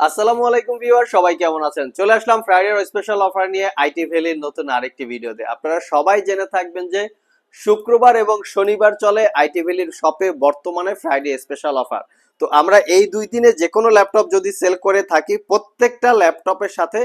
আসসালামু আলাইকুম ভিউয়ার, সবাই কেমন আছেন? চলে আসলাম ফ্রাইডের স্পেশাল অফার নিয়ে আইটি ভ্যালির নতুন আরেকটি ভিডিওতে। আপনারা সবাই জেনে থাকবেন যে শুক্রবার এবং শনিবার চলে আইটি ভ্যালির শপে বর্তমানে ফ্রাইডে স্পেশাল অফার। তো আমরা এই দুই দিনে যে কোনো ল্যাপটপ যদি সেল করে থাকি, প্রত্যেকটা ল্যাপটপের সাথে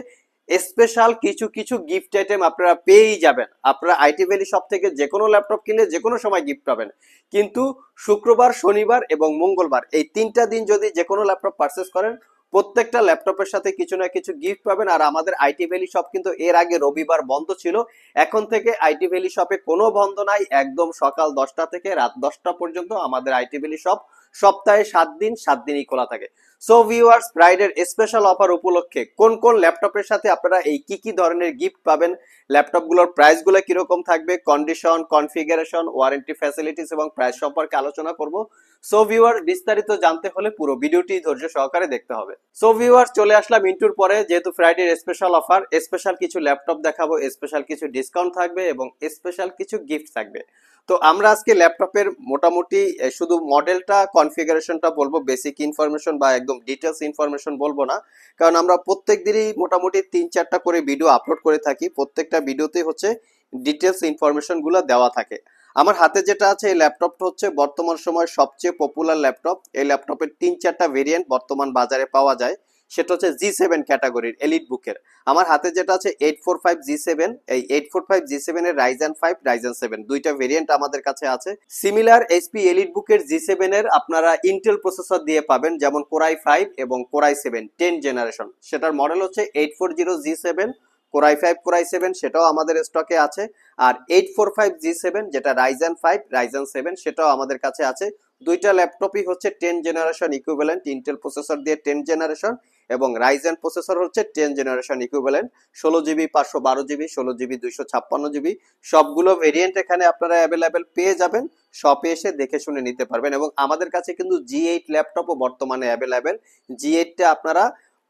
স্পেশাল কিছু কিছু গিফট আইটেম আপনারা পেয়েই যাবেন। আপনারা আইটি ভ্যালি শপ থেকে যে কোনো ল্যাপটপ কিনলে যে কোনো সময় গিফট পাবেন, কিন্তু শুক্রবার, শনিবার এবং মঙ্গলবার এই তিনটা দিন যদি যে কোনো ল্যাপটপ পারচেস করেন, প্রত্যেকটা ল্যাপটপের সাথে কিছু না কিছু গিফট পাবেন। আর আমাদের আইটি ভ্যালি শপ কিন্তু এর আগে রবিবার বন্ধ ছিল, এখন থেকে আইটি ভ্যালি শপে কোনো বন্ধ নাই, একদম সকাল 10টা থেকে রাত 10টা পর্যন্ত আমাদের আইটি ভ্যালি শপ সপ্তাহে 7 দিন 7 দিনই খোলা থাকে। সো ভিউয়ার্স, ফ্রাইডের স্পেশাল অফার উপলক্ষে কোন কোন ল্যাপটপের সাথে আপনারা এই কি কি ধরনের গিফট পাবেন, ল্যাপটপগুলোর প্রাইসগুলো কিরকম থাকবে, কন্ডিশন, কনফিগারেশন, ওয়ারেন্টি ফ্যাসিলিটিস এবং প্রাইস সম্পর্কে আলোচনা করব। সো ভিউয়ার, বিস্তারিত জানতে হলে পুরো ভিডিওটি ধৈর্য সহকারে দেখতে হবে। সো ভিউয়ার, চলে আসলাম ইন্টুর পরে। যেহেতু ফ্রাইডের স্পেশাল অফার, স্পেশাল কিছু ল্যাপটপ দেখাবো, স্পেশাল কিছু ডিসকাউন্ট থাকবে এবং স্পেশাল কিছু গিফট থাকবে। তো আমরা আজকে ল্যাপটপের মোটামুটি শুধু মডেলটা, কনফিগারেশনটা বলবো, বেসিক ইনফরমেশন বা একদম ডিটেলস ইনফরমেশন বলবো না। কারণ আমরা প্রত্যেক দিনই মোটামুটি 3-4টা করে ভিডিও আপলোড করে থাকি, প্রত্যেকটা ভিডিওতে হচ্ছে ডিটেলস ইনফরমেশন গুলো দেওয়া থাকে। আমার হাতে যেটা আছে এই ল্যাপটপটা হচ্ছে বর্তমান সময় সবচেয়ে পপুলার ল্যাপটপ। এই ল্যাপটপের 3-4টা ভেরিয়েন্ট বর্তমান বাজারে পাওয়া যায়, সেটা হচ্ছে জি7 ক্যাটাগরির এলিট বুকের। আমার হাতে যেটা আছে 845 জি7, এই 845 জি7 এর রাইজেন 5, রাইজেন 7 দুইটা ভেরিয়েন্ট আমাদের কাছে আছে। সিমিলার এইচপি এলিট বুকের জি7 এর আপনারা ইন্টেল প্রসেসর দিয়ে পাবেন, যেমন কোরাই 5 এবং কোরাই 7 10 জেনারেশন। সেটার মডেল হচ্ছে 840 জি7, কোরাই 5, কোরাই 7, সেটাও আমাদের স্টকে আছে। আর 845 জি7 যেটা রাইজেন 5, রাইজেন 7, সেটাও আমাদের কাছে আছে। দুইটা ল্যাপটপই হচ্ছে 10 জেনারেশন ইকুইভ্যালেন্ট, ইন্টেল প্রসেসর দিয়ে 10 জেনারেশন এবং রাইজেন প্রসেসর হচ্ছে 10 generation equivalent. 16 GB, 512 GB, 16 GB, 256 GB, সবগুলো ভেরিয়েন্ট এখানে আপনারা অ্যাভেলেবেল পেয়ে যাবেন। শপে এসে দেখে শুনে নিতে পারবেন এবং আমাদের কাছে কিন্তু জি8 ল্যাপটপও বর্তমানে অ্যাভেলেবেল। জি8টা আপনারা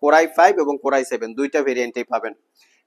কোরাই 5 এবং কোরাই 7 দুইটা ভেরিয়েন্টেই পাবেন।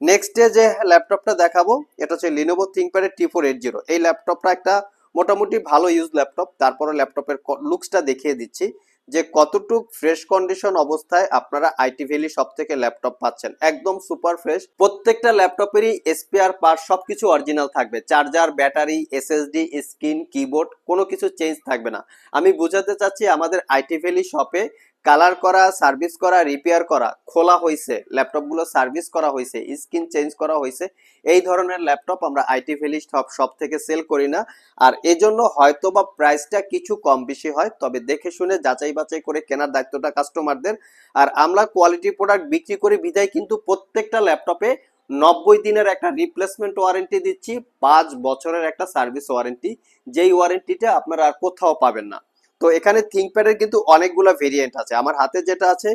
নেক্সট যে ল্যাপটপটা দেখাবো, এটা হচ্ছে লিনোভো থিংকপ্যাড T480। এই ল্যাপটপটা একটা মোটামুটি ভালো ইউজ ল্যাপটপ। তারপরে ল্যাপটপের লুকসটা দেখিয়ে দিচ্ছি যে কতটুক ফ্রেশ কন্ডিশন অবস্থায় আপনারা আইটি ভ্যালি শপ থেকে ল্যাপটপ পাচ্ছেন, একদম সুপার ফ্রেশ। প্রত্যেকটা ল্যাপটপেরই স্পেয়ার পার্ট সবকিছু অরিজিনাল থাকবে, charger, battery, SSD, screen, keyboard, কোনো কিছু চেঞ্জ থাকবে না। আমি বোঝাতে চাচ্ছি আমাদের আইটি ভ্যালি শপে কালার করা, সার্ভিস করা, রিপেয়ার করা, খোলা হয়েছে ল্যাপটপগুলো, সার্ভিস করা হয়েছে, স্ক্রিন চেঞ্জ করা হয়েছে, এই ধরনের ল্যাপটপ আমরা আইটি ভ্যালি শপ থেকে সেল করি না। আর এজন্য হয়তো বা প্রাইসটা কিছু কম বেশি হয়, তবে দেখে শুনে যাচাই বাছাই করে কেনার দায়িত্বটা কাস্টমারদের। আর আমরা কোয়ালিটি প্রোডাক্ট বিক্রি করি বিধায় কিন্তু প্রত্যেকটা ল্যাপটপে 90 দিনের একটা রিপ্লেসমেন্ট ওয়ারেন্টি দিচ্ছি, 5 বছরের একটা সার্ভিস ওয়ারেন্টি, যেই ওয়ারেন্টিটা আপনারা আর কোথাও পাবেন না। তো এখানে থিংকপ্যাডের কিন্তু অনেকগুলো ভেরিয়েন্ট আছে। আমার হাতে যেটা আছে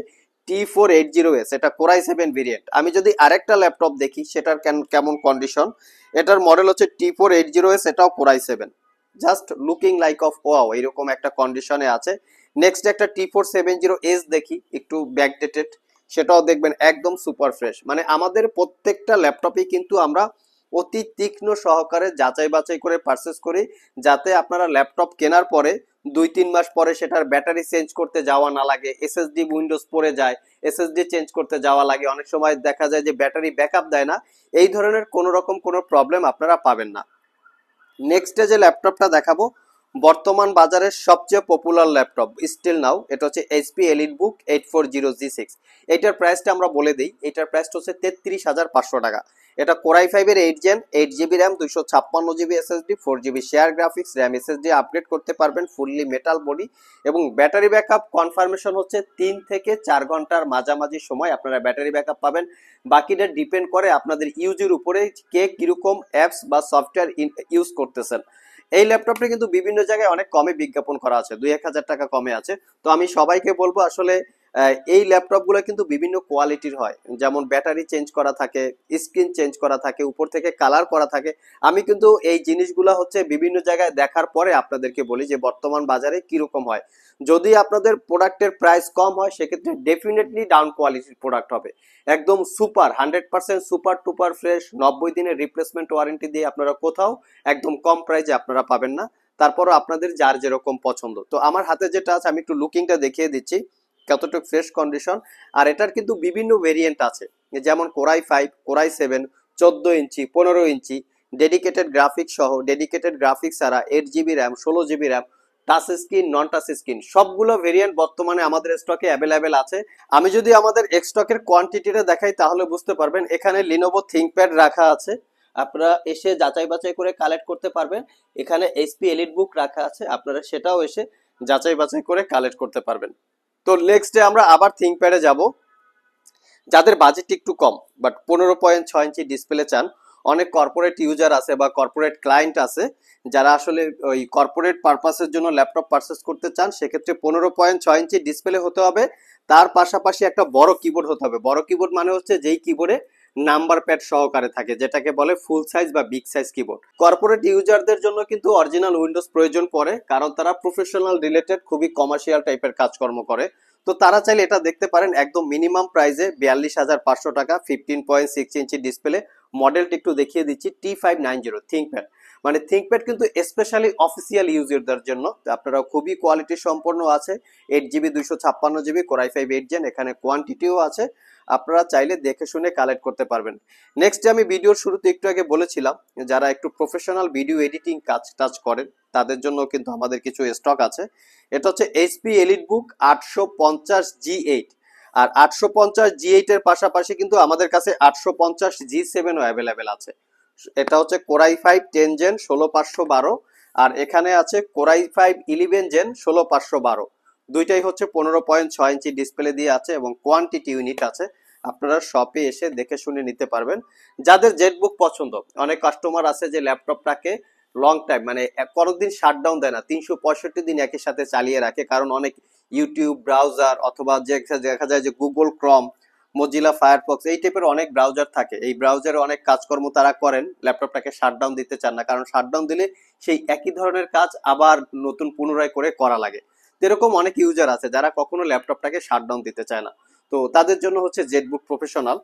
T480S, এটা কোরাই 7 ভেরিয়েন্ট। আমি যদি আরেকটা ল্যাপটপ দেখি সেটার কেমন কন্ডিশন, এটার মডেল হচ্ছে T480S, এটাও core i 7, just looking like of wow, এরকম একটা কন্ডিশনে আছে। নেক্সট একটা T470S দেখি, একটু ব্যাকডেটেড, সেটাও দেখবেন একদম সুপার ফ্রেশ। মানে আমাদের প্রত্যেকটা ল্যাপটপই কিন্তু আমরা অতি তীক্ষ্ণ সহকারে যাচাই বাছাই করে পারচেস করি, যাতে আপনারা ল্যাপটপ কেনার পরে 2-3 মাস পরে সেটার ব্যাটারি চেঞ্জ করতে যাওয়া না লাগে, এসএসডি উইন্ডোজ পড়ে যায়, এসএসডি চেঞ্জ করতে যাওয়া লাগে, অনেক সময় দেখা যায় যে ব্যাটারি ব্যাকআপ দেয় না। এই ধরনের কোনো রকম কোনো প্রবলেম আপনারা পাবেন না। নেক্সট যে ল্যাপটপটা দেখাবো, বর্তমান বাজারের সবচেয়ে পপুলার ল্যাপটপ স্টিল নাও, এটা হচ্ছে এইচপি এলিট বুক 840G6। এটার প্রাইসটা আমরা বলে দিই, এটার প্রাইসটা হচ্ছে 33,500 টাকা। এটা কোরাই 5 এর 8 gen, 8 GB RAM, 256 GB SSD, 4 GB share graphics, RAM, SSD upgrade করতে পারবেন, ফুললি মেটাল বডি এবং ব্যাটারি ব্যাকআপ কনফার্মেশন হচ্ছে 3 থেকে 4 ঘন্টার মাঝামাঝি সময় আপনারা ব্যাটারি ব্যাকআপ পাবেন। বাকিটা ডিপেন্ড করে আপনাদের ইউজের উপরে, কে কিরকম অ্যাপস বা সফটওয়্যার ইউজ করতেছেন। এই ল্যাপটপটা কিন্তু বিভিন্ন জায়গায় অনেক কমে বিজ্ঞাপন করা আছে, 2-1 হাজার টাকা কমে আছে। তো আমি সবাইকে বলবো আসলে এই ল্যাপটপগুলো কিন্তু বিভিন্ন কোয়ালিটির হয়, যেমন ব্যাটারি চেঞ্জ করা থাকে, স্ক্রিন চেঞ্জ করা থাকে, উপর থেকে কালার করা থাকে। আমি কিন্তু এই জিনিসগুলো হচ্ছে বিভিন্ন জায়গায় দেখার পরে আপনাদেরকে বলি যে বর্তমান বাজারে কিরকম হয়। যদি আপনাদের প্রোডাক্টের প্রাইস কম হয়, সেক্ষেত্রে ডেফিনেটলি ডাউন কোয়ালিটির প্রোডাক্ট হবে, একদম সুপার 100% সুপার টুপার ফ্রেশ, 90 দিনের রিপ্লেসমেন্ট ওয়ারেন্টি দিয়ে আপনারা কোথাও একদম কম প্রাইসে আপনারা পাবেন না। তারপরও আপনাদের যার যেরকম পছন্দ। তো আমার হাতে যেটা আছে আমি একটু লুকিংটা দেখিয়ে দিচ্ছি। কতটুকু ফ্রেশ কন্ডিশন। আর এটার কিন্তু বিভিন্ন ভেরিয়েন্ট আছে, যেমন কোরাই 5, কোরাই 7, 14 ইঞ্চি, 15 ইঞ্চি, ডেডিকেটেড গ্রাফিক্স সহ, ডেডিকেটেড গ্রাফিক্স ছাড়া, 8 GB RAM, 16 GB RAM, touch screen, নন টাচ স্ক্রিন, সবগুলো ভেরিয়েন্ট বর্তমানে আমাদের স্টকে অ্যাভেলেবেল আছে। আমি যদি আমাদের স্টকের কোয়ান্টিটিটা দেখাই তাহলে বুঝতে পারবেন। এখানে লিনোভো থিংকপ্যাড রাখা আছে, আপনারা এসে যাচাই বাছাই করে কালেক্ট করতে পারবেন। এখানে এইচপি এলিট বুক রাখা আছে, আপনারা সেটাও এসে যাচাই বাছাই করে কালেক্ট করতে পারবেন। তো নেক্সট ডে আমরা আবার থিংকপ্যাডে যাব। যাদের বাজেট একটু কম বাট 15.6 ইঞ্চি ডিসপ্লে চান, অনেক কর্পোরেট ইউজার আছে বা কর্পোরেট ক্লায়েন্ট আছে যারা আসলে ওই কর্পোরেট পারপাসের জন্য ল্যাপটপ পারচেস করতে চান, সেক্ষেত্রে 15.6 ইঞ্চি ডিসপ্লে হতে হবে, তার পাশাপাশি একটা বড় কিবোর্ড হতে হবে। বড় কিবোর্ড মানে হচ্ছে যেই কিবোর্ডে নাম্বার প্যাড সহকারে থাকে, যেটাকে বলে ফুল সাইজ বা বিগ সাইজ কিবোর্ড। কর্পোরেট ইউজারদের জন্য কিন্তু অরিজিনাল উইন্ডোজ প্রয়োজন পড়ে, কারণ তারা প্রফেশনাল রিলেটেড খুবই কমার্শিয়াল টাইপের কাজকর্ম করে। তো তারা চাইলে এটা দেখতে পারেন একদম মিনিমাম প্রাইসে 42,500 টাকা, 15.6 ইঞ্চি ডিসপ্লে। মডেলটা একটু দেখিয়ে দিচ্ছি, T590 থিংকপ্যাড। মানে থিংকপ্যাড কিন্তু স্পেশালি অফিসিয়াল ইউজারদের জন্য, আপনারা খুবই কোয়ালিটি সম্পন্ন আছে। 8 জিবি, 256 জিবি, কোরাই 5 8 জেন, এখানে কোয়ান্টিটিও আছে, আপনারা চাইলে দেখে শুনে কালেক্ট করতে পারবেন। নেক্সট আমি ভিডিওর শুরুতে একটু আগে বলেছিলাম, যারা একটু প্রফেশনাল ভিডিও এডিটিং কাজ টাজ করেন তাদের জন্য কিন্তু আমাদের কিছু স্টক আছে। এটা হচ্ছে এইচপি এলিট বুক 850G8, আর 850G8 এর পাশাপাশি কিন্তু আমাদের কাছে 850G7ও অ্যাভেলেবেল আছে। এটা হচ্ছে কোরাই 5 10 জেন 16512, আর এখানে আছে কোরাই 5 11 জেন 16512। দুইটাই হচ্ছে 15.6 ইঞ্চি ডিসপ্লে দিয়ে আছে এবং কোয়ান্টিটি ইউনিট আছে, আপনারা শপে এসে দেখে শুনে নিতে পারবেন। যাদের জেটবুক পছন্দ, অনেক কাস্টমার আছে যে ল্যাপটপটাকে লং টাইম মানে কোনোদিন শাটডাউন দেয় না, 365 দিন একই সাথে চালিয়ে রাখে, কারণ অনেক ইউটিউব ব্রাউজার অথবা যে দেখা যায় যে গুগল ক্রম, মজিলা ফায়ারফক্স এই টাইপের অনেক ব্রাউজার থাকে, এই ব্রাউজারে অনেক কাজকর্ম তারা করেন, ল্যাপটপটাকে শাটডাউন দিতে চান না, কারণ শাটডাউন দিলে সেই একই ধরনের কাজ আবার নতুন পুনরায় করে করা লাগে। এরকম অনেক ইউজার আছে যারা কখনো ল্যাপটপটাকে শাটডাউন দিতে চায় না, তো তাদের জন্য হচ্ছে জেটবুক প্রফেশনাল।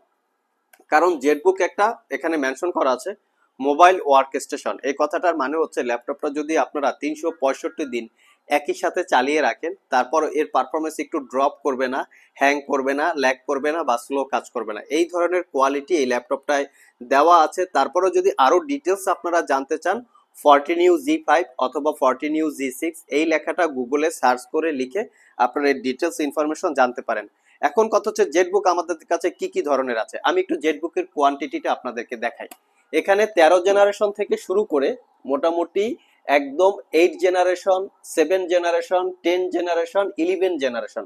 কারণ জেটবুক একটা এখানে মেনশন করা আছে মোবাইল ওয়ার্ক স্টেশন, এই কথাটার মানে হচ্ছে ল্যাপটপটা যদি আপনারা 365 দিন একই সাথে চালিয়ে রাখেন, তারপর এর পারফরমেন্স একটু ড্রপ করবে না, হ্যাং করবে না, ল্যাগ করবে না বা স্লো কাজ করবে না, এই ধরনের কোয়ালিটি এই ল্যাপটপটায় দেওয়া আছে। তারপরে যদি আরো ডিটেলস আপনারা জানতে চান, 14U Z5 অথবা 14U Z6 এই লেখাটা গুগলে সার্চ করে লিখে আপনারা এই ডিটেলস ইনফরমেশন জানতে পারেন। এখন কথা হচ্ছে জেটবুক আমাদের কাছে কি কি ধরনের আছে, আমি একটু জেটবুকের কোয়ান্টিটিটা আপনাদেরকে দেখাই। এখানে 13 জেনারেশন থেকে শুরু করে মোটামুটি একদম 8 জেনারেশন, 7 জেনারেশন, 10 জেনারেশন, 11 জেনারেশন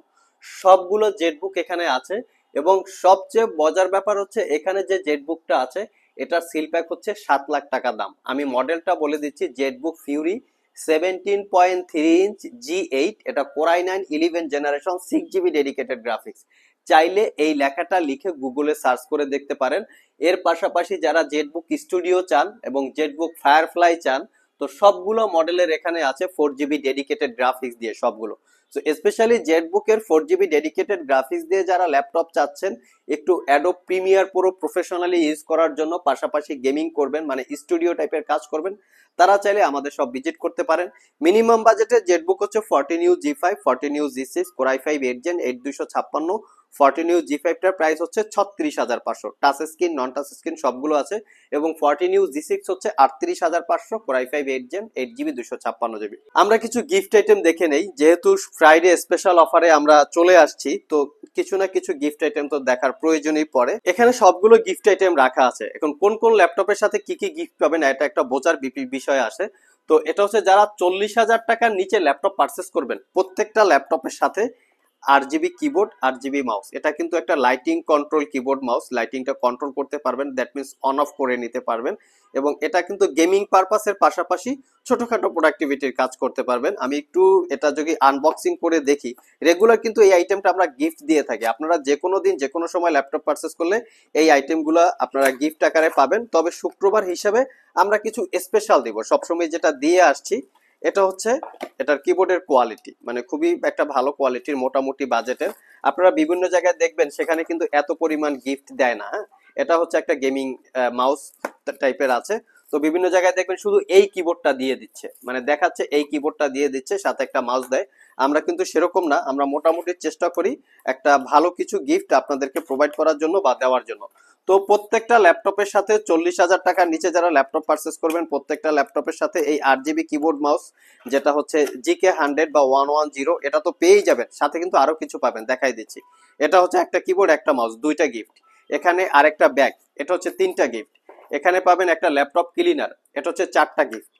সবগুলো জেটবুক এখানে আছে। এবং সবচেয়ে মজার ব্যাপার হচ্ছে এখানে যে জেটবুকটা আছে এটার সিল প্যাক হচ্ছে 7 লাখ টাকা দাম। আমি মডেলটা বলে দিচ্ছি, জেটবুক ফিউরি 17.3 ইঞ্চ G8, এটা core i 9 11 generation, 6 GB dedicated graphics. চাইলে এই লেখাটা লিখে গুগলে সার্চ করে দেখতে পারেন। এর পাশাপাশি যারা জেটবুক স্টুডিও চান এবং জেটবুক ফায়ারফ্লাই চান, তো সবগুলো মডেলের এখানে আছে 4 জিবি ডেডিকেটেড গ্রাফিক্স দিয়ে সবগুলো। তো স্পেশালি জেটবুকের 4 জিবি ডেডিকেটেড গ্রাফিক্স দিয়ে যারা ল্যাপটপ চাচ্ছেন একটু Adobe Premiere Pro professionally use করার জন্য, পাশাপাশি গেমিং করবেন মানে স্টুডিও টাইপের কাজ করবেন, তারা চাইলে আমাদের সব ভিজিট করতে পারেন। মিনিমাম বাজেটে জেটবুক হচ্ছে 14U Z5, 14U Z6, core i 5 8 gen 8256। 14U Z5 টার প্রাইস হচ্ছে 36,500, টাচ স্ক্রিন নন টাচ স্ক্রিন সবগুলো আছে। এবং 14U Z6 হচ্ছে 38,500, কোরাই 5 8 জেন 8 জিবি 256 জিবি। আমরা কিছু গিফট আইটেম দেখে নেই, যেহেতু ফ্রাইডে স্পেশাল অফারে আমরা চলে আসছি, তো কিছু না কিছু গিফট আইটেম তো দেখার প্রয়োজনই পড়ে। এখানে সবগুলো গিফট আইটেম রাখা আছে। এখন কোন কোন ল্যাপটপের সাথে কি কি গিফট পাবেন এটা একটা বোঝার বিষয় আসে। তো এটা হচ্ছে যারা 40,000 টাকার নিচে ল্যাপটপ পারচেস করবেন, প্রত্যেকটা ল্যাপটপের সাথে 8 জিবি কিবোর্ড, 8 জিবি মাউস। এটা কিন্তু একটা লাইটিং কন্ট্রোল কিবোর্ড মাউস, লাইটিংটা কন্ট্রোল করতে পারবেন, দ্যাট মিনস অন অফ করে নিতে পারবেন। এবং এটা কিন্তু গেমিং পারপাসের পাশাপাশি ছোটখাটো প্রোডাক্টিভিটির কাজ করতে পারবেন। আমি একটু এটা যদি আনবক্সিং করে দেখি, রেগুলার কিন্তু এই আইটেমটা আমরা গিফট দিয়ে থাকি। আপনারা যে কোনো দিন যে কোনো সময় ল্যাপটপ পারচেস করলে এই আইটেমগুলো আপনারা গিফট আকারে পাবেন। তবে শুক্রবার হিসাবে আমরা কিছু স্পেশাল দিব, সবসময় যেটা দিয়ে আসছি এটা হচ্ছে এটার কিবোর্ডের কোয়ালিটি, মানে খুবই একটা ভালো কোয়ালিটির মোটামুটি বাজেটের। আপনারা বিভিন্ন জায়গায় দেখবেন সেখানে কিন্তু এত পরিমাণ গিফট দেয় না। হ্যাঁ, এটা হচ্ছে একটা গেমিং মাউস টাইপের আছে। তো বিভিন্ন জায়গায় দেখবেন শুধু এই কিবোর্ডটা দিয়ে দিচ্ছে, মানে দেখাচ্ছে এই কিবোর্ডটা দিয়ে দিচ্ছে, সাথে একটা মাউস দেয়। আমরা কিন্তু সেরকম না, আমরা মোটামুটি চেষ্টা করি একটা ভালো কিছু গিফট আপনাদেরকে প্রোভাইড করার জন্য বা দেওয়ার জন্য। তো প্রত্যেকটা ল্যাপটপের সাথে 40,000 টাকার নিচে যারা ল্যাপটপ পারচেস করবেন প্রত্যেকটা ল্যাপটপের সাথে এই 8 GB কিবোর্ড মাউস, যেটা হচ্ছে GK100 বা 110, এটা তো পেয়েই যাবেন, সাথে কিন্তু আরো কিছু পাবেন, দেখাই দিচ্ছি। এটা হচ্ছে একটা কিবোর্ড, একটা মাউস, দুইটা গিফট। এখানে আরেকটা ব্যাগ, এটা হচ্ছে 3টা গিফট। এখানে পাবেন একটা ল্যাপটপ ক্লিনার, এটা হচ্ছে 4টা গিফট।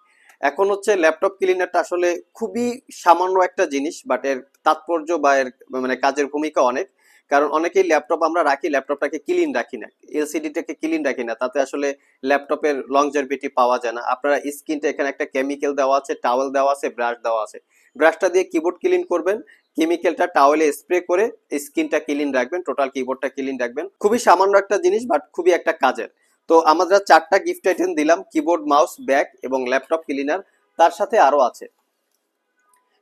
এখন হচ্ছে ল্যাপটপ ক্লিনারটা আসলে খুবই সামান্য একটা জিনিস, বাট এর তাৎপর্য বা এর মানে কাজের ভূমিকা অনেক। কারণ অনেকেই ল্যাপটপ আমরা রাখি, ল্যাপটপটাকে ক্লিন রাখি না, এলসিডিটাকে ক্লিন রাখি না, তাতে আসলে ল্যাপটপের লংজারভিটি পাওয়া যায় না। আপনারা স্ক্রিনটা এখানে একটা কেমিক্যাল দেওয়া আছে, টাওয়েল দেওয়া আছে, ব্রাশ দেওয়া আছে। ব্রাশটা দিয়ে কিবোর্ড ক্লিন করবেন, কেমিক্যালটা টাওয়েলে স্প্রে করে স্ক্রিনটা ক্লিন রাখবেন, টোটাল কিবোর্ডটা ক্লিন রাখবেন। খুবই সামান্য একটা জিনিস, বাট খুবই একটা কাজের। তো আমরা 4টা গিফট আইটেম দিলাম, কিবোর্ড, মাউস, ব্যাগ এবং ল্যাপটপ ক্লিনার। তার সাথে আরো আছে,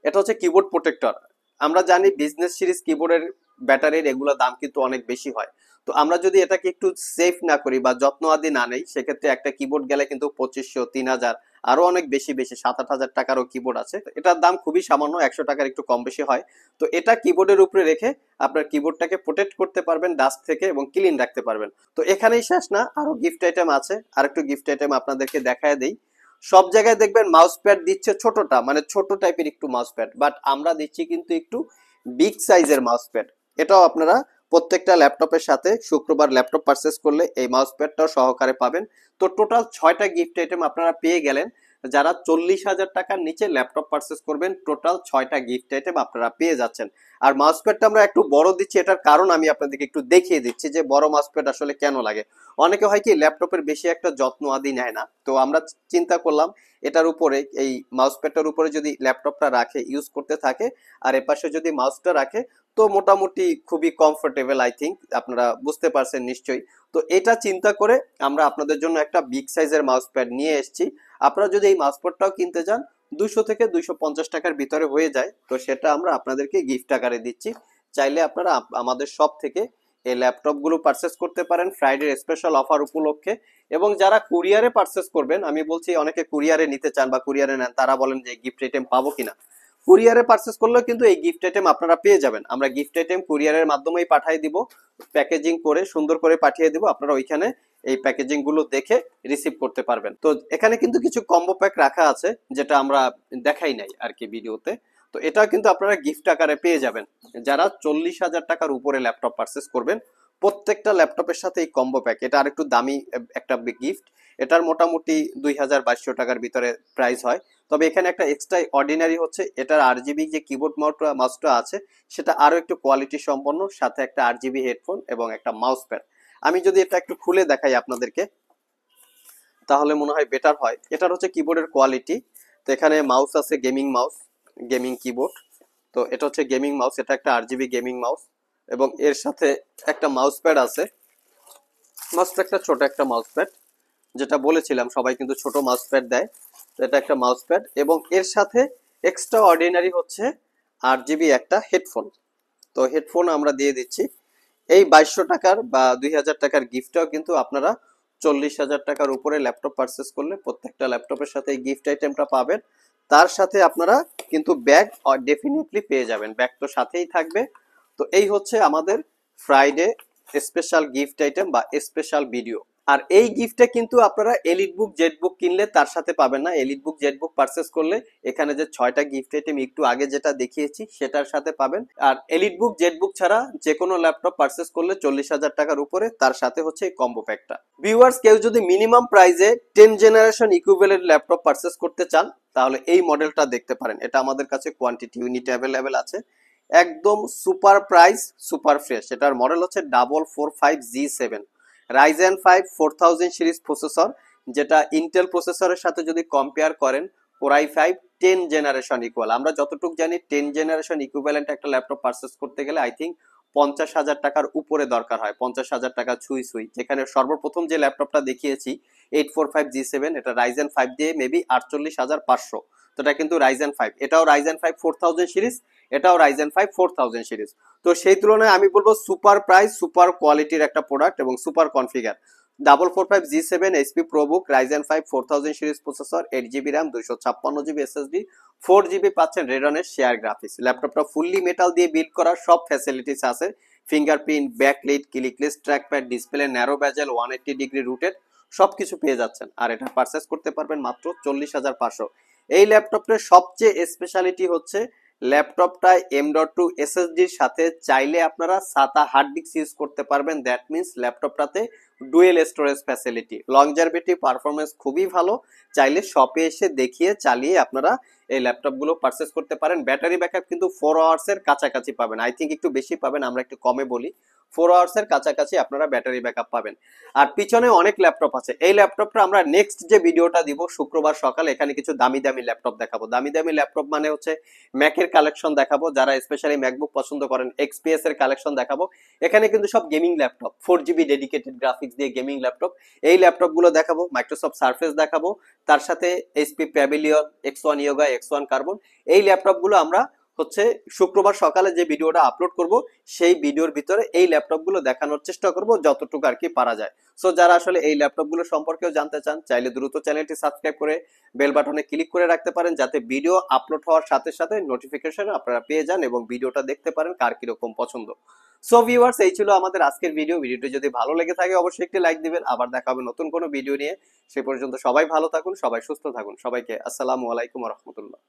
এটা হচ্ছে কিবোর্ড প্রোটেক্টর। আমরা জানি বিজনেস সিরিজ কিবোর্ডের ব্যাটারির এগুলোর দাম কিন্তু অনেক বেশি হয়। তো আমরা যদি এটাকে একটু সেফ না করি বা যত্ন আদি না নেই, সেক্ষেত্রে একটা কিবোর্ড গেলে কিন্তু 2500, 3000, আরো অনেক বেশি বেশি 7-8 হাজার টাকারও কিবোর্ড আছে। এটার দাম খুবই সামান্য, 100 টাকার একটু কম বেশি হয়। তো এটা কিবোর্ডের উপরে রেখে আপনার কিবোর্ডটাকে প্রোটেক্ট করতে পারবেন ডাস্ট থেকে এবং ক্লিন রাখতে পারবেন। তো এখানেই শেষ না, আরো গিফট আইটেম আছে, আর একটু গিফট আইটেম আপনাদেরকে দেখায় দেই। সব জায়গায় দেখবেন মাউস প্যাড দিচ্ছে ছোটটা, মানে ছোট টাইপের একটু মাউস প্যাড, বাট আমরা দিচ্ছি কিন্তু একটু বিগ সাইজের মাউস প্যাড। এটাও আপনারা প্রত্যেকটা ল্যাপটপের সাথে শুক্রবার ল্যাপটপ পারচেস করলে এই মাউস প্যাডটাও সহকারে পাবেন। তো টোটাল 6টা গিফট আইটেম আপনারা পেয়ে গেলেন। যারা 40,000 টাকার নিচে ল্যাপটপ পারচেস করবেন টোটাল 6টা গিফট আইটেম আপনারা পেয়ে যাচ্ছেন। আর মাউস প্যাডটা আমরা একটু বড় দিচ্ছি, এটার কারণ আমি আপনাদেরকে একটু দেখিয়ে দিচ্ছি যে বড় মাউস প্যাড আসলে কেন লাগে। অনেকে হয় কি ল্যাপটপের বেশি একটা যত্ন আদি নেয় না, তো আমরা চিন্তা করলাম এটার উপরে, এই মাউস প্যাডটার উপরে যদি ল্যাপটপটা রাখে ইউজ করতে থাকে, আর এপাশে যদি মাউসটা রাখে, তো মোটামুটি খুবই কমফোর্টেবল, আই থিঙ্ক আপনারা বুঝতে পারছেন নিশ্চয়ই। তো এটা চিন্তা করে আমরা আপনাদের জন্য একটা বিগ সাইজের মাউস প্যাড নিয়ে এসেছি। আপনারা যদি এই মাউস প্যাডটাও কিনতে যান 200 থেকে 250 টাকার ভিতরে হয়ে যায়, তো সেটা আমরা আপনাদেরকে গিফট আকারে দিচ্ছি। চাইলে আপনারা আমাদের শপ থেকে এই ল্যাপটপ গুলো পারচেস করতে পারেন ফ্রাইডে স্পেশাল অফার উপলক্ষে। এবং যারা কুরিয়ারে পারচেস করবেন, আমি বলছি অনেকে কুরিয়ারে নিতে চান বা কুরিয়ারে নেন, তারা বলেন যে গিফট আইটেম পাবো কিনা। কুরিয়ারে পারচেস করলেও কিন্তু এই গিফট আইটেম আপনারা পেয়ে যাবেন। আমরা গিফট আইটেম কুরিয়ারের মাধ্যমেই পাঠিয়ে দিব, প্যাকেজিং করে সুন্দর করে পাঠিয়ে দিব, আপনারা ওইখানে এই প্যাকেজিং গুলো দেখে রিসিভ করতে পারবেন। তো এখানে কিন্তু কিছু কম্বো প্যাক রাখা আছে, যেটা আমরা দেখাই নাই আর কি ভিডিওতে। তো এটা কিন্তু আপনারা গিফট আকারে পেয়ে যাবেন। যারা 40,000 টাকার উপরে ল্যাপটপ পারচেস করবেন প্রত্যেকটা ল্যাপটপের সাথে এই কম্বো প্যাক, এটা আর একটু দামি একটা গিফট। এটার মোটামুটি 2,200 টাকার ভিতরে প্রাইস হয়। তবে এখানে একটা এক্সট্রা অর্ডিনারি হচ্ছে, এটার আরজিবি যে কিবোর্ড মাউসটা আছে সেটা আরো একটু কোয়ালিটি সম্পন্ন, সাথে একটা আরজিবি হেডফোন এবং একটা মাউস প্যাড। আমি যদি এটা একটু খুলে দেখাই আপনাদেরকে তাহলে মনে হয় বেটার হয়। এটার হচ্ছে কিবোর্ডের কোয়ালিটি। তো এখানে মাউস আছে, গেমিং মাউস, গেমিং কিবোর্ড। তো এটা হচ্ছে গেমিং মাউস, এটা একটা আরজিবি গেমিং মাউস, এবং এর সাথে একটা মাউস প্যাড আছে। মাউস প্যাডটা ছোট একটা মাউস প্যাড, যেটা বলেছিলাম সবাই কিন্তু ছোট মাউস প্যাড দেয়। তো এটা একটা মাউস প্যাড, এবং এর সাথে এক্সট্রা অর্ডিনারি হচ্ছে 8 GB একটা হেডফোন। তো হেডফোন আমরা দিয়ে দিচ্ছি। এই 2200 টাকার বা 2000 টাকার গিফটটাও কিন্তু আপনারা 40,000 টাকার উপরে ল্যাপটপ পারচেস করলে প্রত্যেকটা ল্যাপটপের সাথে এই গিফট আইটেমটা পাবেন। তার সাথে আপনারা কিন্তু ব্যাগ ডেফিনেটলি পেয়ে যাবেন, ব্যাগ তো সাথেই থাকবে। তো এই হচ্ছে আমাদের ফ্রাইডে স্পেশাল গিফট আইটেম বা স্পেশাল ভিডিও। আর এই গিফটটা কিন্তু আপনারা এলিট বুক জেড বুক কিনলে তার সাথে পাবেন না। এলিট বুক জেড বুক পারচেস করলে এখানে যে 6টা গিফট আইটেম একটু আগে যেটা দেখিয়েছি সেটার সাথে পাবেন। আর এলিট বুক জেড বুক ছাড়া যে কোনো ল্যাপটপ পারচেস করলে 40,000 টাকার উপরে তার সাথে হচ্ছে এই কম্বো প্যাকটা। ভিউয়ার্স, কেউ যদি মিনিমাম প্রাইসে 10 জেনারেশন ইকুইভ্যালেন্ট ল্যাপটপ পারচেস করতে চান তাহলে এই মডেলটা দেখতে পারেন। এটা আমাদের কাছে কোয়ান্টিটি ইউনিট অ্যাভেলেবেল আছে, একদম সুপার প্রাইস, সুপার ফ্রেশ। এটার মডেল হচ্ছে 445G7 রাইজেন 5 4000 সিরিজ প্রসেসর, যেটা ইন্টেল প্রসেসরের সাথে যদি কম্পেয়ার করেন কোরাই 5 10 জেনারেশন ইকুয়াল। আমরা যতটুকু জানি 10 জেনারেশন ইকুইভ্যালেন্ট একটা ল্যাপটপ পারচেস করতে গেলে আই থিঙ্ক 50,000 টাকার উপরে দরকার হয়, 50,000 টাকা ছুঁই ছুঁই। যেখানে সর্বপ্রথম যে ল্যাপটপটা দেখিয়েছি 845G7, এটা রাইজেন 5 দিয়ে মেবি 48,500। তো এটা কিন্তু রাইজেন 5, এটাও রাইজেন 5 4000 সিরিজ, এটাও রাইজেন 5 4000 সিরিজ। তো সেই তুলনায় আমি বলবো সুপার প্রাইস, সুপার কোয়ালিটির একটা প্রোডাক্ট এবং super configure. 445G7 HP ProBook Ryzen 5 4000 series processor, 8GB RAM, 256GB SSD, 4GB পাচ্ছেন রেডনের শেয়ার গ্রাফিক্স। ল্যাপটপটা ফুললি মেটাল দিয়ে বিল্ড করা, সব ফ্যাসিলিটিস আছে। Fingerprint, backlight, clickless trackpad, display, narrow বেজেল, 180 ডিগ্রি রুটেড, সবকিছু পেয়ে যাচ্ছেন। আর এটা পারচেস করতে পারবেন মাত্র 40,500। এই ল্যাপটপের সবচেয়ে স্পেশালিটি হচ্ছে ল্যাপটপটা M.2 SSDর সাথে চাইলে আপনারা SATA হার্ড ডিস্ক ইউজ করতে পারবেন। দ্যাট মিনস ল্যাপটপটাতে dual storage facility, longevity, performance খুবই ভালো। চাইলে শপে এসে দেখিয়ে চালিয়ে আপনারা এই ল্যাপটপগুলো পারচেস করতে পারেন। ব্যাটারি ব্যাকআপ কিন্তু 4 আওয়ার্সের কাছাকাছি পাবেন, আই থিঙ্ক একটু বেশি পাবেন, আমরা একটু কমে বলি। 4 আওয়ার্সের কাছাকাছি আপনারা ব্যাটারি ব্যাকআপ পাবেন। আর পিছনে অনেক ল্যাপটপ আছে। এই ল্যাপটপটা আমরা নেক্সট যে ভিডিওটা দিব শুক্রবার সকালে, এখানে কিছু দামি দামি ল্যাপটপ দেখাবো। দামি দামি ল্যাপটপ মানে হচ্ছে ম্যাকের কালেকশন দেখাবো, যারা স্পেশালি ম্যাকবুক পছন্দ করেন XPS এর কালেকশন দেখাবো। এখানে কিন্তু সব gaming laptop, 4GB dedicated graphics দিয়ে গেমিং ল্যাপটপ, এই ল্যাপটপগুলো দেখাবো। মাইক্রোসফট সারফেস দেখাবো, তার সাথে HP pavilion, X1 yoga, X1 carbon, এই ল্যাপটপগুলো আমরা হচ্ছে শুক্রবার সকালে যে ভিডিওটা আপলোড করব সেই ভিডিওর ভিতরে এই ল্যাপটপগুলো দেখানোর চেষ্টা করব যতটুকু আর কি পারা যায়। সো যারা আসলে এই ল্যাপটপগুলো সম্পর্কেও জানতে চান, চাইলে দ্রুত চ্যানেলটি সাবস্ক্রাইব করে বেল বাটনে ক্লিক করে রাখতে পারেন, যাতে ভিডিও আপলোড হওয়ার সাথে সাথে নোটিফিকেশন আপনারা পেয়ে যান এবং ভিডিওটা দেখতে পারেন কার কিরকম পছন্দ। সো ভিউয়ার্স, এই ছিল আমাদের আজকের ভিডিও। ভিডিওটি যদি ভালো লেগে থাকে অবশ্যই একটি লাইক দিবেন। আবার দেখা হবে নতুন কোনো ভিডিও নিয়ে। সে পর্যন্ত সবাই ভালো থাকুন, সবাই সুস্থ থাকুন। সবাইকে আসসালামু আলাইকুম ওয়া রাহমাতুল্লাহ।